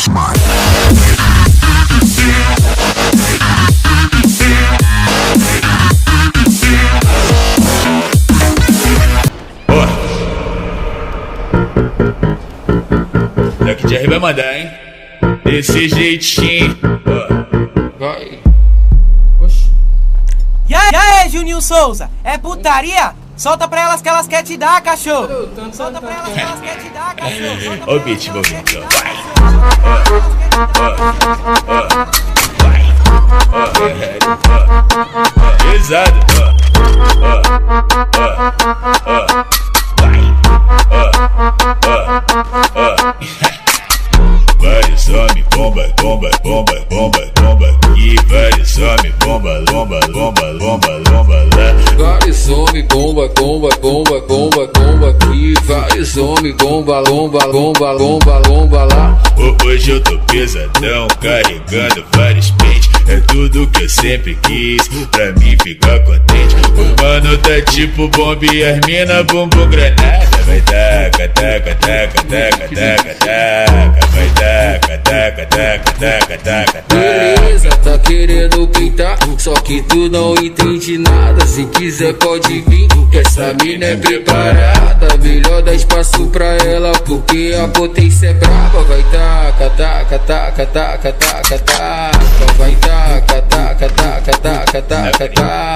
Smart. Daqui de vai mandar, hein? Desse jeitinho. Vai. E aí, Juninho Souza? É putaria? Solta pra elas que elas querem te dar, cachorro. Solta pra elas que elas querem te dar, cachorro. Ó o beat movimento, vai. Pesado, vários homens, bomba, bomba, bomba, bomba, bomba. E vários homens, bomba, lomba, lomba, lomba, lomba lá. Vários homens, bomba, bomba, bomba, bomba, bomba aqui. Vários homens, bomba, lomba, lomba, lomba, lomba lá. Hoje eu tô pesadão, carregando vários pentes. É tudo que eu sempre quis, pra mim ficar contente. O mano tá tipo bomba e as mina bumbum granada. Vai taca, taca, taca, taca, taca, taca. Vai taca, taca, taca, taca, taca, taca. Beleza, tá querendo pintar, só que tu não entende nada. Se quiser pode vir, que essa mina é preparada. Melhor dar espaço pra ela, porque a potência é brava. Vai taca, taca, taca, taca, taca, taca. Vai taca, taca, taca, taca, taca, taca.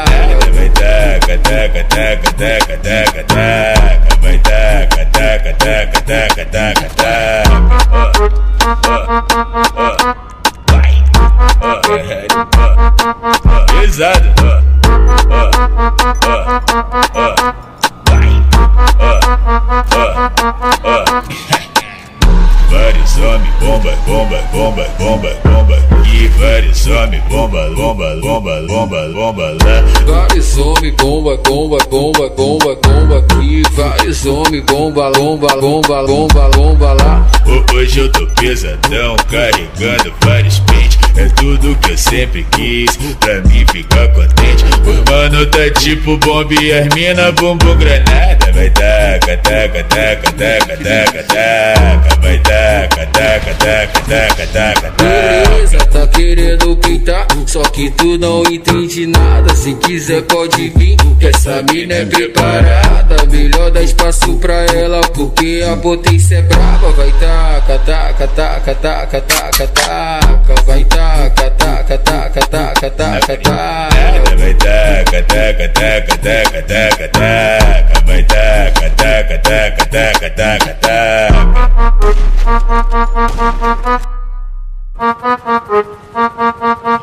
Vai taca, taca, taca, taca, taca, taca. Vai taca, taca, taca, taca, taca, taca. Vai. Pesado. Vários homens, bomba, bomba, bomba, bomba, bomba. E vários homens, bomba, bomba, bomba, bomba, bomba lá. Vários homens, bomba, bomba, bomba, bomba, bomba aqui. Vários homens, bomba, lomba, lomba, lomba, lomba lá. Hoje eu tô pesadão, carregando vários pentes. É tudo que eu sempre quis, pra mim ficar contente. O mano tá tipo bomba e as mina bumbum granada. Vai taca, taca, taca, taca, taca, taca. Vai taca, taca, taca, taca, taca, taca. Beleza, tá querendo pintar, só que tu não entende nada. Se quiser pode vir, que essa mina é preparada. Melhor dar espaço pra ela, porque a potência é brava. Vai taca, taca, taca, taca, taca, taca. Vai taca, taca, taca, taca, taca, taca. Vai taca, taca, taca, taca, taca, taca. Vai taca, taca, taca, taca, taca, taca.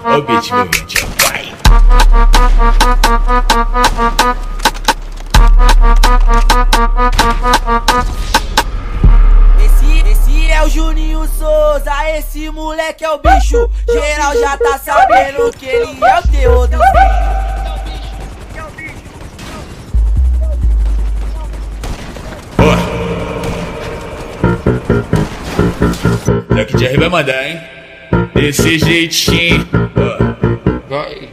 Ó o beat movimento, vai. Esse é o Juninho Souza, esse moleque é o bicho. Geral já tá sabendo que ele é o terror dos bichos. Daqui de vai mandar, hein? Desse jeitinho. Vai.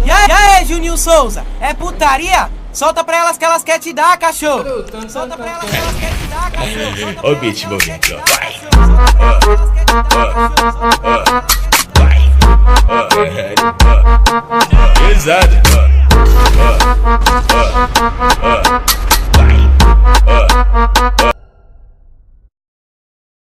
E aí, Juninho Souza? É putaria? Solta pra elas que elas querem te dar, cachorro. Solta pra elas que elas querem te dar, cachorro. Ó o beat movimento, vai. Vai. Pesado.